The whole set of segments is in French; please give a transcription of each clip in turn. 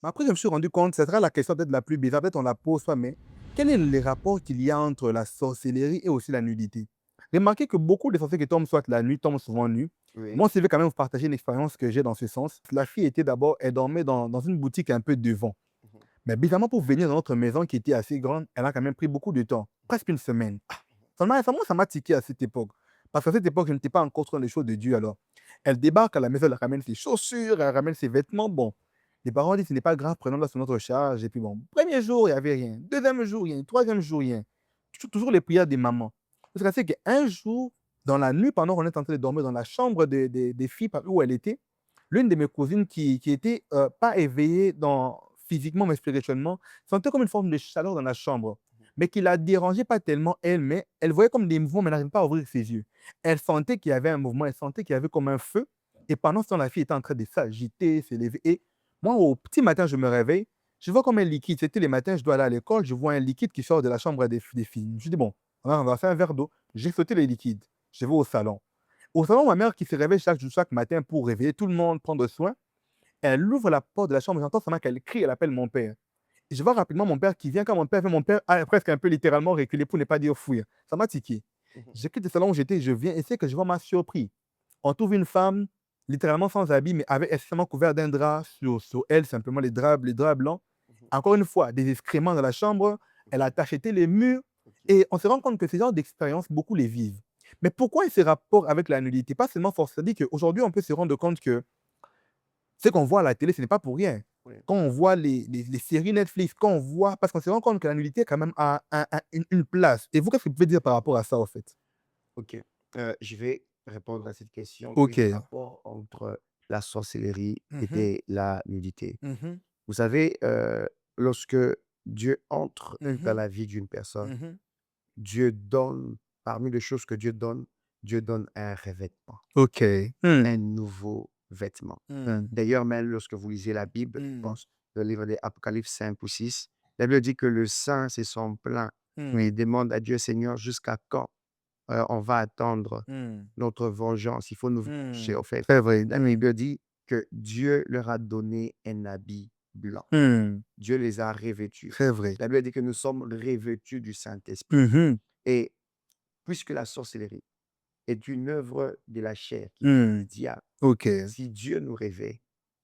Mais après, je me suis rendu compte, ce sera la question peut-être la plus bizarre, peut-être on la pose pas, mais quel est le rapport qu'il y a entre la sorcellerie et aussi la nudité? Remarquez que beaucoup de sorciers qui tombent soit la nuit tombent souvent nus. Oui. Moi, si je vais quand même vous partager une expérience que j'ai dans ce sens. La fille était d'abord, elle dormait dans une boutique un peu devant. Mmh mh. Mais bizarrement, pour venir dans notre maison qui était assez grande, elle a quand même pris beaucoup de temps, presque une semaine. Ça m'a tiqué à cette époque. Parce qu'à cette époque, je n'étais pas encore trop dans les choses de Dieu alors. Elle débarque à la maison, elle ramène ses chaussures, elle ramène ses vêtements. Bon, les parents disent ce n'est pas grave, prenons-la sur notre charge. Et puis bon, premier jour, il n'y avait rien. Deuxième jour, rien. Troisième jour, rien. Toujours les prières des mamans. Parce que c'est qu'un jour, dans la nuit, pendant qu'on est en train de dormir dans la chambre des filles où elle était, l'une de mes cousines qui était pas éveillée physiquement mais spirituellement, sentait comme une forme de chaleur dans la chambre mais qui la dérangeait pas tellement elle, mais elle voyait comme des mouvements, mais elle n'arrivait pas à ouvrir ses yeux. Elle sentait qu'il y avait un mouvement, elle sentait qu'il y avait comme un feu. Et pendant ce temps, la fille était en train de s'agiter, s'élever. Et moi, au petit matin, je me réveille, je vois comme un liquide. C'était les matins, je dois aller à l'école, je vois un liquide qui sort de la chambre des filles. Je me suis dit, bon, on va faire un verre d'eau. J'ai sauté les liquides. Je vais au salon. Au salon, ma mère qui se réveille chaque matin pour réveiller tout le monde, prendre soin, elle ouvre la porte de la chambre, j'entends seulement qu'elle crie, elle appelle mon père. Et je vois rapidement mon père qui vient. Quand mon père a presque un peu littéralement reculé pour ne pas dire fuir. Ça m'a tiqué. Mmh mh. Je quitte le salon où j'étais, je viens et c'est que je vois ma surprise. On trouve une femme, littéralement sans habit, mais avec extrêmement couvert d'un drap sur elle, simplement les draps blancs. Mmh mh. Encore une fois, des excréments dans la chambre. Elle a OK, tacheté les murs. OK. Et on se rend compte que ces genres d'expériences, beaucoup les vivent. Mais pourquoi ces rapports avec la nudité? Pas seulement forcément dit qu'aujourd'hui, on peut se rendre compte que ce qu'on voit à la télé, ce n'est pas pour rien. Oui. Quand on voit les séries Netflix, quand on voit parce qu'on se rend compte que la nudité quand même a une place. Et vous, qu'est-ce que vous pouvez dire par rapport à ça, en fait? OK. Je vais répondre à cette question. Quel est le OK. rapport entre la sorcellerie Mmh. et la nudité? Mmh. Vous savez, lorsque Dieu entre dans Mmh. la vie d'une personne, Mmh. Dieu donne parmi les choses que Dieu donne un revêtement, OK. un Mmh. nouveau vêtement. Mmh. D'ailleurs, même lorsque vous lisez la Bible, je Mmh. pense, le livre des Apocalypse 5 ou 6, la Bible dit que le saint, c'est son plein. Mais Mmh. il demande à Dieu: «Seigneur, jusqu'à quand, on va attendre Mmh. notre vengeance? Il faut nous venger». Mmh. En fait, Très vrai. la Mmh. Bible dit que Dieu leur a donné un habit blanc. Mmh. Dieu les a revêtus. Très vrai. La Bible dit que nous sommes revêtus du Saint-Esprit. Mmh. Et puisque la sorcellerie est une œuvre de la chair qui vient du Mmh. diable, OK. si Dieu nous réveille,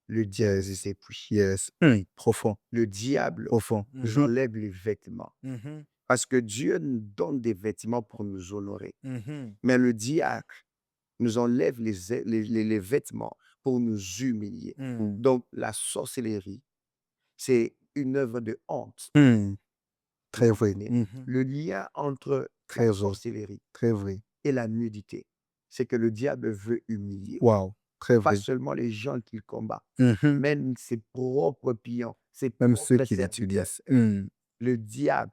le diable Yes. s'épuise. Yes. Mmh. Profond, Le diable profond. nous Mmh. enlève les vêtements. Mmh. Parce que Dieu nous donne des vêtements pour nous honorer. Mmh. Mais le diable nous enlève les vêtements pour nous humilier. Mmh. Donc, la sorcellerie, c'est une œuvre de honte. Mmh. Vous Très vrai. comprenez? Mmh. Le lien entre la Très vrai. sorcellerie Très vrai. et la nudité, c'est que le diable veut humilier. Waouh! Très Pas vrai. seulement les gens qu'il combat, Mmh. même ses propres pions, ses Même ceux propres qui serviteurs. l'utilisent. Mmh. Le diable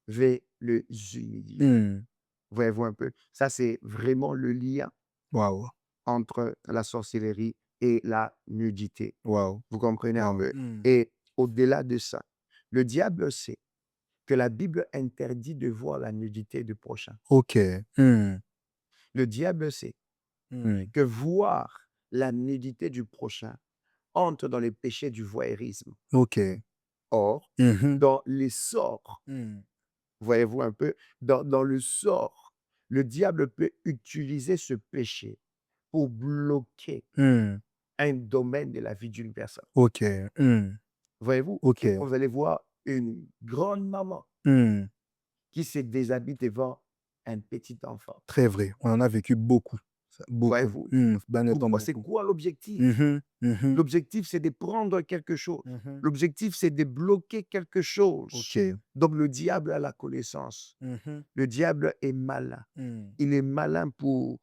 veut le humilier. Mmh. Voyez-vous un peu? Ça, c'est vraiment le lien Waouh! entre la sorcellerie et la nudité. Waouh! Vous comprenez un Waouh! peu? Mmh. Et au-delà de ça, le diable sait que la Bible interdit de voir la nudité du prochain. OK. Mmh. Le diable sait Mmh. que voir la nudité du prochain entre dans les péchés du voyeurisme. OK. Or, Mmh. dans les sorts, Mmh. voyez-vous un peu, dans le sort, le diable peut utiliser ce péché pour bloquer Mmh. un domaine de la vie d'une personne. OK. Mmh. Voyez-vous? OK. Quand vous allez voir une grande maman Mmh. qui se déshabille devant un petit enfant, Très vrai. On en a vécu beaucoup. Ça beaucoup. voyez-vous? Mmh. Temps, Pourquoi? C'est beaucoup. quoi l'objectif? Mmh mh. Mmh. L'objectif, c'est de prendre quelque chose. Mmh. L'objectif, c'est de bloquer quelque chose. OK. Donc le diable a la connaissance. Mmh. Le diable est malin. Mmh. Il est malin pour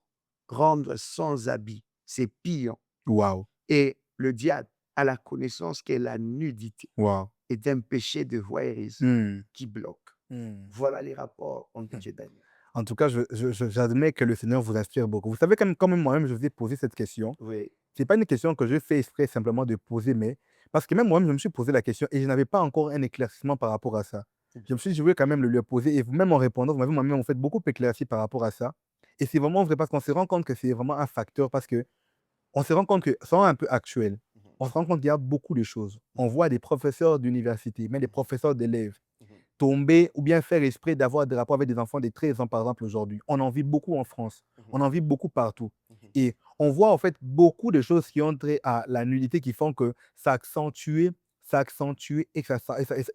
rendre sans habit ses pions. Waouh! Et le diable a la connaissance que la nudité Waouh! est un péché de voyeurisme Mmh. qui bloque. Mmh. Voilà les rapports entre Dieu et Daniel. En tout cas, j'admets que le Seigneur vous inspire beaucoup. Vous savez quand même moi-même, je vous ai posé cette question. Oui. C'est pas une question que je fais exprès simplement de poser, mais parce que même moi-même, je me suis posé la question et je n'avais pas encore un éclaircissement par rapport à ça. Je me suis dit: «Je voulais quand même le lui poser» et vous-même en répondant, vous m'avez moi-même en fait beaucoup éclairci par rapport à ça et c'est vraiment vrai parce qu'on se rend compte que c'est vraiment un facteur parce qu'on se rend compte que soyons un peu actuel. Mhm. on se rend compte qu'il y a beaucoup de choses. On voit des professeurs d'université, même des professeurs d'élèves, Mhm. tomber ou bien faire exprès d'avoir des rapports avec des enfants de 13 ans, par exemple, aujourd'hui. On en vit beaucoup en France. Mhm. On en vit beaucoup partout. Mhm. Et on voit en fait beaucoup de choses qui ont trait à la nudité qui font que ça accentue, ça accentue et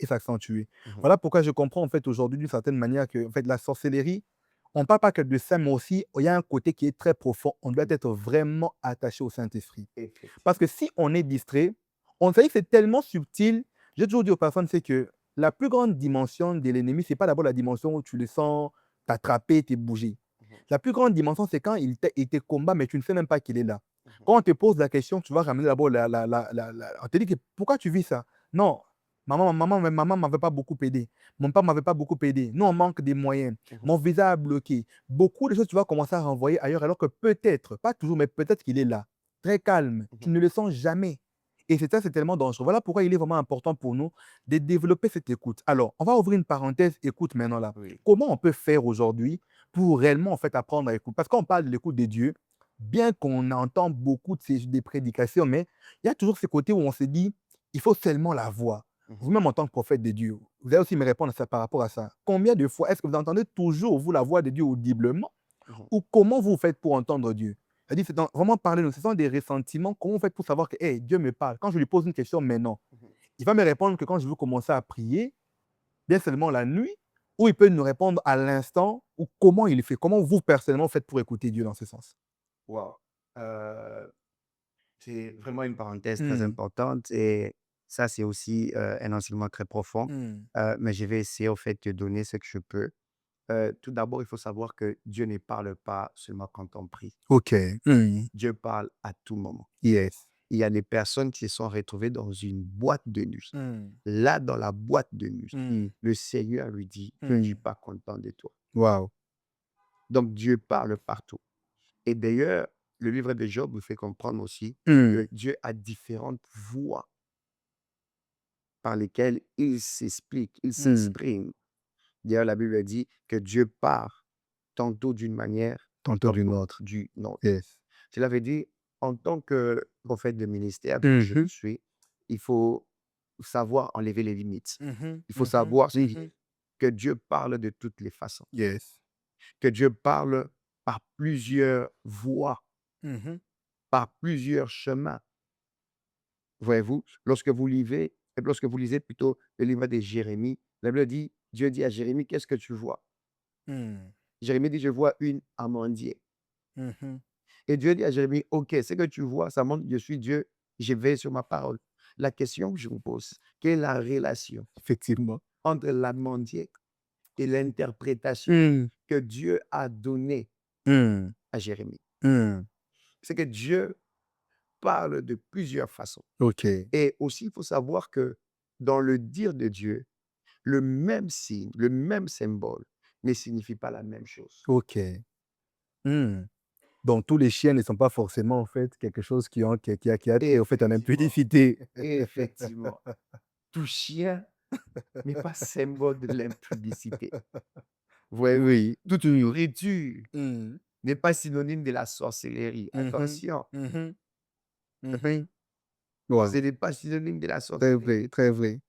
s'accentuer. Mhm. Voilà pourquoi je comprends en fait aujourd'hui d'une certaine manière que en fait, la sorcellerie, on ne parle pas que de ça, mais aussi il y a un côté qui est très profond. On doit être vraiment attaché au Saint-Esprit. Parce Effectivement. que si on est distrait, on sait que c'est tellement subtil. J'ai toujours dit aux personnes, c'est que la plus grande dimension de l'ennemi, c'est pas d'abord la dimension où tu le sens t'attraper, te bouger. Mhm. La plus grande dimension, c'est quand il te combat, mais tu ne sais même pas qu'il est là. Mhm. Quand on te pose la question, tu vas ramener d'abord on te dit que pourquoi tu vis ça? Non, maman m'avait pas beaucoup aidé. Mon père m'avait pas beaucoup aidé. Nous, on manque des moyens. Mhm. Mon visa a bloqué. Beaucoup de choses, tu vas commencer à renvoyer ailleurs, alors que peut-être, pas toujours, mais peut-être qu'il est là, très calme. Tu Mhm. ne le sens jamais. Et c'est ça, c'est tellement dangereux. Voilà pourquoi il est vraiment important pour nous de développer cette écoute. Alors, on va ouvrir une parenthèse écoute maintenant là. Oui. Comment on peut faire aujourd'hui pour réellement en fait apprendre à écouter? Parce qu'on parle de l'écoute de Dieu, bien qu'on entend beaucoup des prédications, mais il y a toujours ce côté où on se dit, il faut seulement la voix. Mhm. Vous-même en tant que prophète de Dieu, vous allez aussi me répondre à ça par rapport à ça. Combien de fois est-ce que vous entendez toujours vous la voix de Dieu audiblement Mhm. ou comment vous faites pour entendre Dieu? C'est-à-dire, vraiment parler, ce sont des ressentiments. Comment vous faites pour savoir que hey, Dieu me parle? Quand je lui pose une question maintenant, Mhm. il va me répondre que quand je veux commencer à prier, bien seulement la nuit, ou il peut nous répondre à l'instant, ou comment il fait? Comment vous, personnellement, faites pour écouter Dieu dans ce sens? Wow. C'est vraiment une parenthèse très Hmm, importante et ça, c'est aussi un enseignement très profond. hmm. Mais je vais essayer, au fait, de donner ce que je peux. Tout d'abord, il faut savoir que Dieu ne parle pas seulement quand on prie. Ok. Hmm. Dieu parle à tout moment. Yes. Il y a des personnes qui se sont retrouvées dans une boîte de nuit. Hmm, Là, dans la boîte de nuit, hmm, le Seigneur lui dit, je ne suis hmm. pas content de toi. Wow. Donc, Dieu parle partout. Et d'ailleurs, le livre de Job nous fait comprendre aussi Hmm, que Dieu a différentes voix par lesquelles il s'explique, il hmm. s'exprime. D'ailleurs, la Bible dit que Dieu parle tantôt d'une manière, Tantôt d'une tantôt autre. d'une autre. Yes. Cela veut dire, en tant que prophète de ministère que je Mhm, suis, il faut savoir enlever les limites. mhm, Il faut mhm, savoir mhm. que Dieu parle de toutes les façons, Yes. que Dieu parle par plusieurs voies, Mhm, par plusieurs chemins. Voyez-vous, lorsque vous lisez plutôt le livre de Jérémie, la Bible dit, Dieu dit à Jérémie, qu'est-ce que tu vois? hmm, Jérémie dit, je vois une amandier. mhm. Et Dieu dit à Jérémie, OK, ce que tu vois, ça montre que je suis Dieu, je veille sur ma parole. La question que je vous pose, quelle est la relation Effectivement. entre l'amandier et l'interprétation Hmm, que Dieu a donnée hmm, à Jérémie? hmm. C'est que Dieu parle de plusieurs façons. Ok. Et aussi, il faut savoir que dans le dire de Dieu, le même signe, le même symbole ne signifie pas la même chose. Ok. Hmm. Donc, tous les chiens ne sont pas forcément, en fait, quelque chose qui a trait, au fait, à Effectivement, l'impudicité. effectivement. Tout chien n'est pas symbole de l'impudicité. Voyez-vous, Oui. toute nourriture Hmm, n'est pas synonyme de la sorcellerie. mhm, Attention, mhm, mhm. ce Wow. n'est pas synonyme de la Très sorcellerie. vrai, très vrai.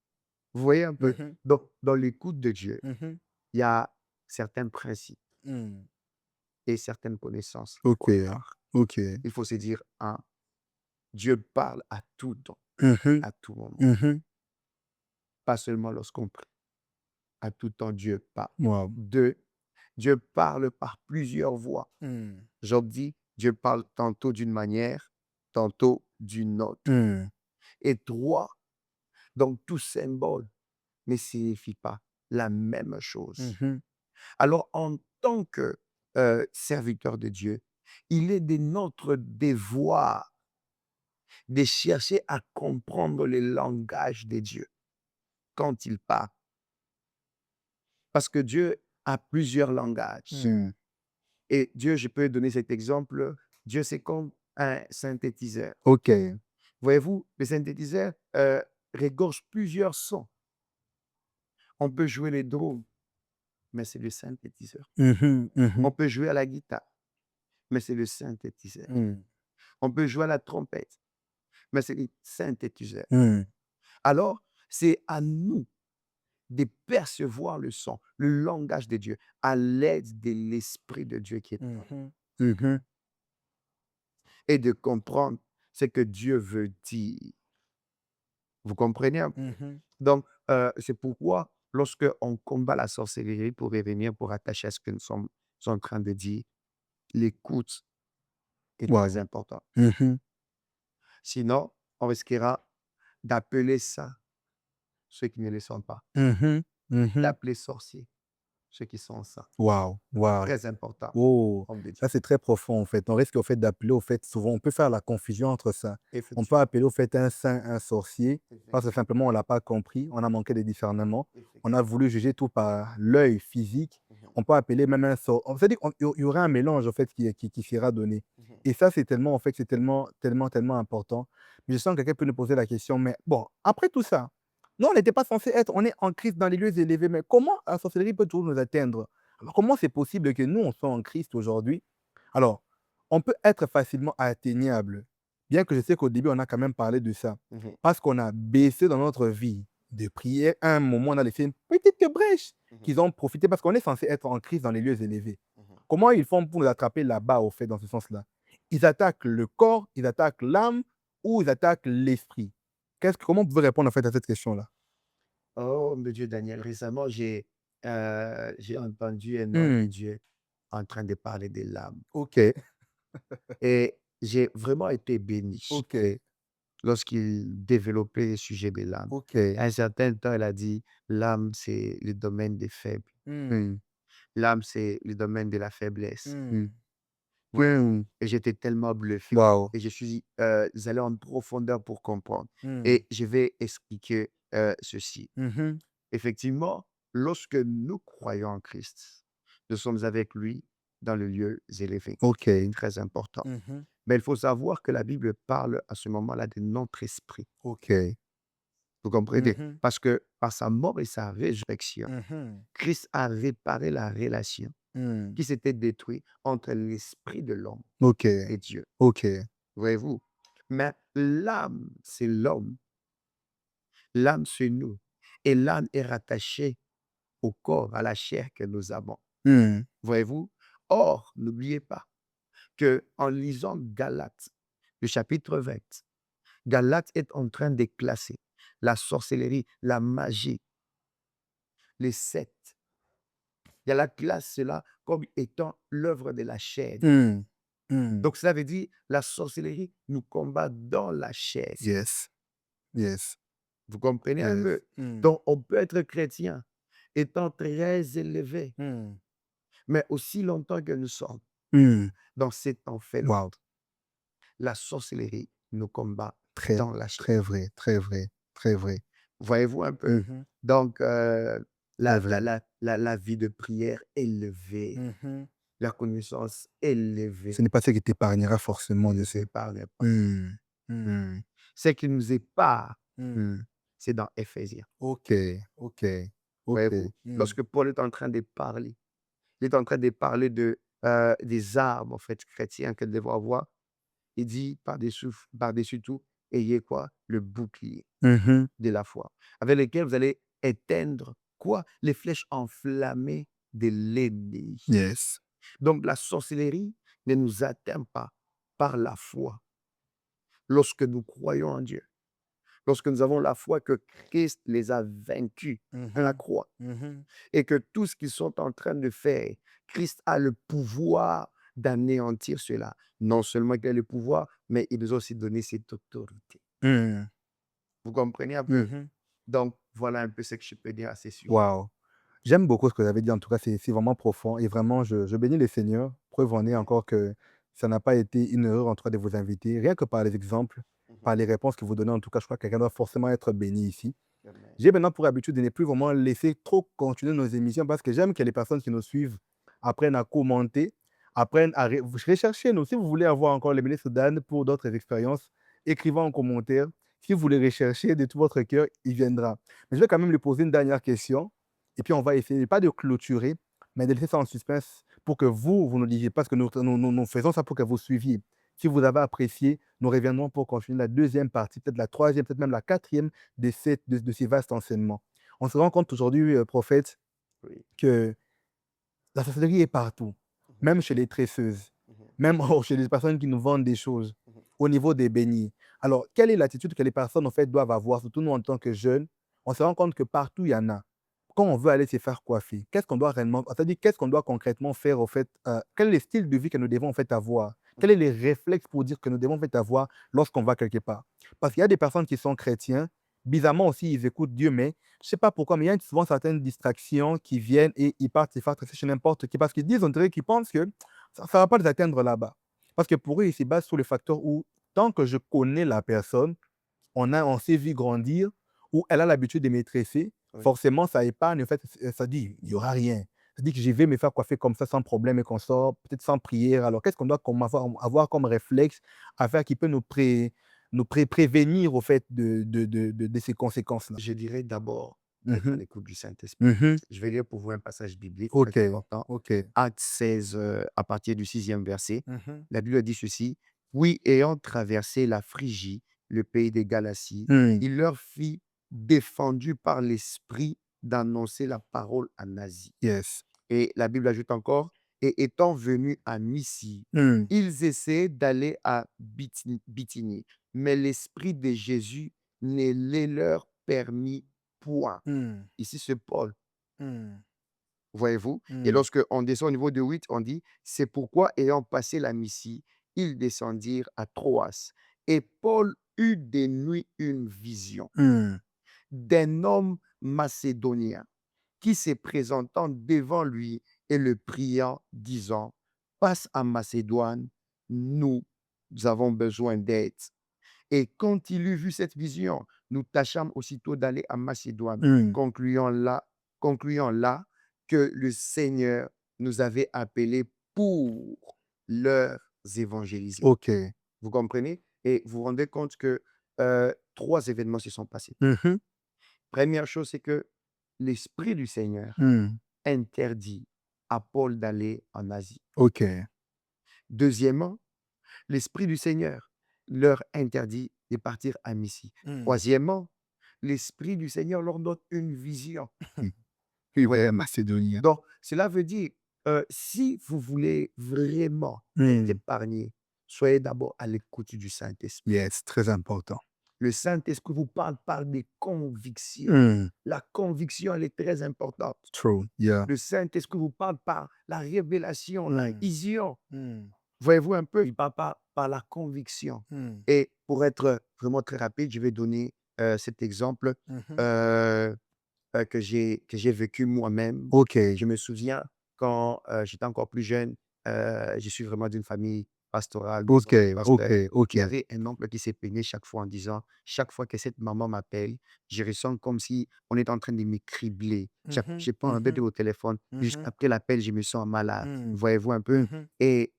Vous voyez un peu? Mhm, Donc, dans l'écoute de Dieu, mhm, il y a certains principes hmm. et certaines connaissances Ok. qu'on a. Ok. Il faut se dire, un, Dieu parle à tout temps, Mhm, à tout moment, mhm. pas seulement lorsqu'on prie. À tout temps, Dieu parle. Wow. Deux, Dieu parle par plusieurs voies. Hmm, Job dit, Dieu parle tantôt d'une manière, tantôt d'une autre. hmm. Et trois, donc tout symbole ne signifie pas la même chose. Mhm. Alors, en tant que serviteur de Dieu, il est de notre devoir de chercher à comprendre le langage de Dieu quand il parle. Parce que Dieu a plusieurs langages. Hmm. Et Dieu, je peux donner cet exemple, Dieu, c'est comme un synthétiseur. Ok. Voyez-vous, le synthétiseur regorge plusieurs sons. On peut jouer les drômes, mais c'est le synthétiseur. Mhm, On mhm. peut jouer à la guitare, mais c'est le synthétiseur. Hmm. On peut jouer à la trompette, mais c'est les synthétiseurs. Hmm. Alors, c'est à nous de percevoir le son, le langage de Dieu, à l'aide de l'Esprit de Dieu qui est en nous Mhm. Mhm. et de comprendre ce que Dieu veut dire. Vous comprenez un peu? Mhm. Donc, c'est pourquoi lorsque on combat la sorcellerie pour revenir, pour attacher à ce que nous sommes en train de dire, l'écoute est très Wow. importante. Mhm. Sinon, on risquera d'appeler ça ceux qui ne le sont pas, Mhm. Mhm. d'appeler sorciers ceux qui sont ça. Wow. Wow. Très important, Oh, homme de Dieu. ça c'est très profond en fait. On risque au fait d'appeler au fait souvent, on peut faire la confusion entre ça. On peut Effectivement, appeler au fait un saint, un sorcier, parce que effectivement, simplement on l'a pas compris, on a manqué de discernement, on a effectivement. voulu juger tout par l'œil physique. Mhm, On peut appeler même un sort. On veut dire qu'il y aurait un mélange en fait qui sera donné. mhm. Et ça c'est tellement en fait c'est tellement important. Mais je sens que quelqu'un peut nous poser la question, mais bon, après tout ça, non, on n'était pas censé être, on est en Christ dans les lieux élevés, mais comment la sorcellerie peut toujours nous atteindre? Alors, comment c'est possible que nous, on soit en Christ aujourd'hui? Alors, on peut être facilement atteignable, bien que je sais qu'au début, on a quand même parlé de ça, Mhm, parce qu'on a baissé dans notre vie de prière. À un moment, on a laissé une petite brèche mhm, qu'ils ont profité, parce qu'on est censé être en Christ dans les lieux élevés. mhm. Comment ils font pour nous attraper là-bas, au fait, dans ce sens-là? Ils attaquent le corps, ils attaquent l'âme ou ils attaquent l'esprit? Comment vous pouvez répondre en fait à cette question-là? Oh, mon Dieu, Daniel, récemment, j'ai entendu un homme de Hmm, Dieu en train de parler de l'âme. ok, Et j'ai vraiment été béni ok, lorsqu'il développait le sujet de l'âme. ok. À un certain temps, il a dit, l'âme, c'est le domaine des faibles. Hmm, L'âme, c'est le domaine de la faiblesse. hmm. Ouais, et j'étais tellement bluffé Wow. et je suis, allé en profondeur pour comprendre Mmh. et je vais expliquer, ceci. Mmh. Effectivement, lorsque nous croyons en Christ, nous sommes avec lui dans le lieu élevé. OK. Très important. Mmh. Mais il faut savoir que la Bible parle à ce moment-là de notre esprit. OK. Vous comprenez? Mmh. Parce que par sa mort et sa résurrection, Mmh. Christ a réparé la relation Mmh. qui s'était détruite entre l'esprit de l'homme OK. et Dieu. OK. Voyez-vous? Mais l'âme, c'est l'homme. L'âme, c'est nous. Et l'âme est rattachée au corps, à la chair que nous avons. Mmh. Voyez-vous? Or, n'oubliez pas que en lisant Galates, le chapitre 20, Galates est en train de classer la sorcellerie, la magie, les sectes. Il y a la classe cela comme étant l'œuvre de la chair. Mmh. Mmh. Donc, cela veut dire la sorcellerie nous combat dans la chair. Yes. Yes. Vous comprenez un Yes. peu? Mmh. Donc, on peut être chrétien, étant très élevé, Mmh. mais aussi longtemps que nous sommes Mmh. dans cet enfer, Wow. la sorcellerie nous combat Très, dans la chair. très vrai, très vrai, très vrai. Voyez-vous un peu? Mmh. Donc, Très la, la, vrai. la, la, la vie de prière élevée, Mmh. la connaissance Ce élevée, n'est pas ce qui t'épargnera forcément ne de nous ça. épargne pas. Mmh. Mmh. Ce qui nous épare, Mmh. c'est dans Éphésiens. OK. OK. OK. Voyez-vous? Mmh. Lorsque Paul est en train de parler, il est en train de parler des armes, en fait, chrétiens que nous devons avoir. Il dit par-dessus tout, ayez quoi? Le bouclier Mmh. de la foi, avec lequel vous allez éteindre quoi? Les flèches enflammées de l'ennemi. Yes. Donc la sorcellerie ne nous atteint pas par la foi. Lorsque nous croyons en Dieu, lorsque nous avons la foi que Christ les a vaincus à la Mmh. croix Mmh. et que tout ce qu'ils sont en train de faire, Christ a le pouvoir d'anéantir cela. Non seulement qu'il a le pouvoir, mais il nous a aussi donné cette autorité. Mmh. Vous comprenez un peu? Mmh. Donc, voilà un peu ce que je peux dire à ces sujets. Waouh! J'aime beaucoup ce que vous avez dit, en tout cas, c'est vraiment profond et vraiment je bénis le Seigneur. Preuve en est Amen. encore que ça n'a pas été une erreur en tout cas de vous inviter. Rien que par les exemples, Mhm. par les réponses que vous donnez, en tout cas, je crois que quelqu'un doit forcément être béni ici. Amen. J'ai maintenant pour habitude de ne plus vraiment laisser trop continuer nos émissions parce que j'aime que les personnes qui nous suivent apprennent à commenter, apprennent à rechercher. Nous, si vous voulez avoir encore les ministres d'Anne pour d'autres expériences, écrivez en commentaire. Si vous voulez rechercher de tout votre cœur, il viendra. Mais je vais quand même lui poser une dernière question et puis on va essayer, pas de clôturer, mais de laisser ça en suspense pour que vous nous disiez, parce que nous faisons ça pour que vous suiviez. Si vous avez apprécié, nous reviendrons pour continuer la deuxième partie, peut-être la troisième, peut-être même la quatrième de ces vastes enseignements. On se rend compte aujourd'hui, prophète, Oui. que la sorcellerie est partout, Mhm, même chez les tresseuses, mhm, même chez les personnes qui nous vendent des choses, mhm. au niveau des beignets. Alors, quelle est l'attitude que les personnes en fait doivent avoir, surtout nous en tant que jeunes? On se rend compte que partout il y en a. Quand on veut aller se faire coiffer, qu'est-ce qu'on doit réellement, c'est-à-dire qu'est-ce qu'on doit concrètement faire au fait, quel est le style de vie que nous devons en fait avoir? Quels sont les réflexes pour dire que nous devons en fait avoir lorsqu'on va quelque part? Parce qu'il y a des personnes qui sont chrétiens, bizarrement aussi ils écoutent Dieu, mais je ne sais pas pourquoi, mais il y a souvent certaines distractions qui viennent et ils partent se faire tresser chez n'importe qui parce qu'ils disent, on dirait qu'ils pensent que ça ne va pas les atteindre là-bas. Parce que pour eux, ils se basent sur le facteur où, tant que je connais la personne, on s'est vu grandir, ou elle a l'habitude de me tresser, Oui. forcément, ça épargne, en fait, ça dit, il n'y aura rien. Ça dit que je vais me faire coiffer comme ça sans problème et qu'on sort, peut-être sans prière. Alors, qu'est-ce qu'on doit avoir comme réflexe à faire qui peut prévenir au fait de ces conséquences-là? Je dirais d'abord d'être à Mhm, l'écoute du Saint-Esprit. mhm. Je vais lire pour vous un passage biblique Ok, très important. ok. Acte 16, à partir du sixième verset. Mhm. La Bible dit ceci: «Puis ayant traversé la Phrygie, le pays des Galaties, Hmm, il leur fit, défendu par l'Esprit, d'annoncer la parole en Asie.» yes. Et la Bible ajoute encore: «Et étant venus à Mysie, Hmm, ils essayaient d'aller à Bithynie, mais l'Esprit de Jésus ne les leur permit point.» hmm, Ici, c'est Paul, hmm, voyez-vous? Et hmm. lorsque on descend au niveau de 8, on dit: «C'est pourquoi, ayant passé la Mysie, ils descendirent à Troas. Et Paul eut de nuit une vision Hmm. d'un homme macédonien qui se présentant devant lui et le priant, disant: «Passe en Macédoine, nous avons besoin d'aide.» Et quand il eut vu cette vision, nous tâchâmes aussitôt d'aller en Macédoine, Hmm. concluant là, concluant là que le Seigneur nous avait appelés pour leur évangéliser. Ok. Vous comprenez? Et vous vous rendez compte que 3 événements se sont passés. Mhm. Première chose, c'est que l'Esprit du Seigneur Hmm. interdit à Paul d'aller en Asie. Ok. Deuxièmement, l'Esprit du Seigneur leur interdit de partir à Mysie. Hmm. Troisièmement, l'Esprit du Seigneur leur donne une vision. Oui, ouais, macédonien. Donc, cela veut dire, si vous voulez vraiment être Hmm. épargné, soyez d'abord à l'écoute du Saint-Esprit. Yes, très important. Le Saint-Esprit vous parle par des convictions. Hmm. La conviction, elle est très importante. True. Yeah. Le Saint-Esprit vous parle par la révélation, la Hmm. vision. Hmm. Voyez-vous un peu, il parle par la conviction. Hmm. Et pour être vraiment très rapide, je vais donner cet exemple Mhm. euh, que j'ai vécu moi-même. Ok. Je me souviens quand j'étais encore plus jeune, je suis vraiment d'une famille pastorale, des Ok. oncles Ok. pasteurs. Ok. Il y avait un oncle qui s'est plaigné chaque fois en disant, chaque fois que cette maman m'appelle, je ressens comme si on est en train de me cribler. Mhm. J'ai pas envie Mhm. d'être au téléphone. Mhm. Jusqu'après l'appel, je me sens malade. Hmm. Voyez-vous un peu? Mhm. Et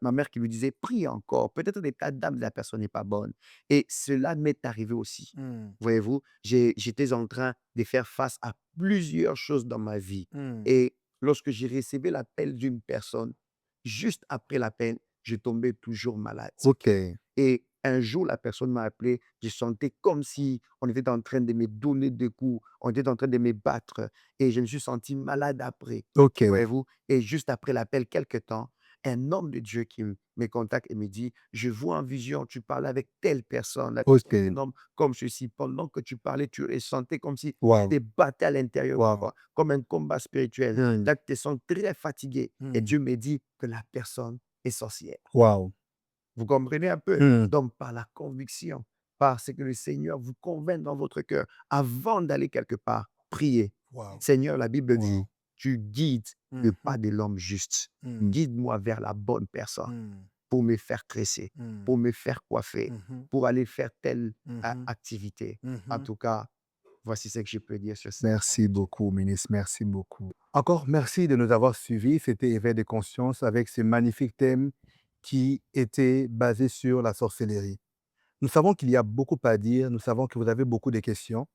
ma mère qui lui disait, prie encore. Peut-être l'état d'âme de la personne n'est pas bonne. Et cela m'est arrivé aussi. Hmm. Voyez-vous, j'étais en train de faire face à plusieurs choses dans ma vie. Hmm. Et lorsque j'ai reçu l'appel d'une personne, juste après l'appel, je tombais toujours malade. Ok. Et un jour, la personne m'a appelé, je sentais comme si on était en train de me donner des coups, on était en train de me battre et je me suis senti malade après. Ok. Voyez-vous? Et juste après l'appel, quelque temps, un homme de Dieu qui me contacte et me dit: «Je vois en vision, tu parles avec telle personne, la Ok. personne un homme comme ceci. Pendant que tu parlais, tu ressentais comme si Wow. tu te battais à l'intérieur de Wow. toi, comme un combat spirituel. Hmm. Là, tu te sens très fatigué.» Et Hmm. Dieu me dit que la personne est sorcière. Wow. Vous comprenez un peu? Hmm. Donc, par la conviction, parce que le Seigneur vous convainc dans votre cœur, avant d'aller quelque part, priez. Wow. Seigneur, la Bible dit, Wow. tu guides le pas Mhm. de l'homme juste. Hmm. Guide-moi vers la bonne personne Hmm. pour me faire tresser, Hmm. pour me faire coiffer, Mhm. pour aller faire telle Mhm. activité. En Mhm. tout cas, voici ce que je peux dire sur ça. Merci beaucoup, ministre. Merci beaucoup. Encore merci de nous avoir suivis. C'était Éveil de conscience avec ce magnifique thème qui était basé sur la sorcellerie. Nous savons qu'il y a beaucoup à dire. Nous savons que vous avez beaucoup de questions.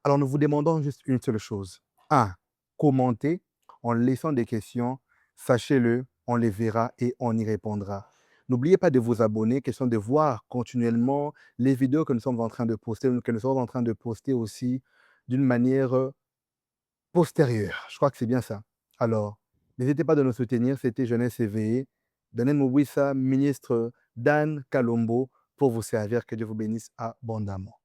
Alors, nous vous demandons juste une seule chose. Un, commentez en laissant des questions. Sachez-le, on les verra et on y répondra. N'oubliez pas de vous abonner, question de voir continuellement les vidéos que nous sommes en train de poster, que nous sommes en train de poster aussi d'une manière postérieure. Je crois que c'est bien ça. Alors, n'hésitez pas de nous soutenir. C'était Jeunesse éveillée. Daniel Mouissa, ministre Dan Kalombo, pour vous servir. Que Dieu vous bénisse abondamment.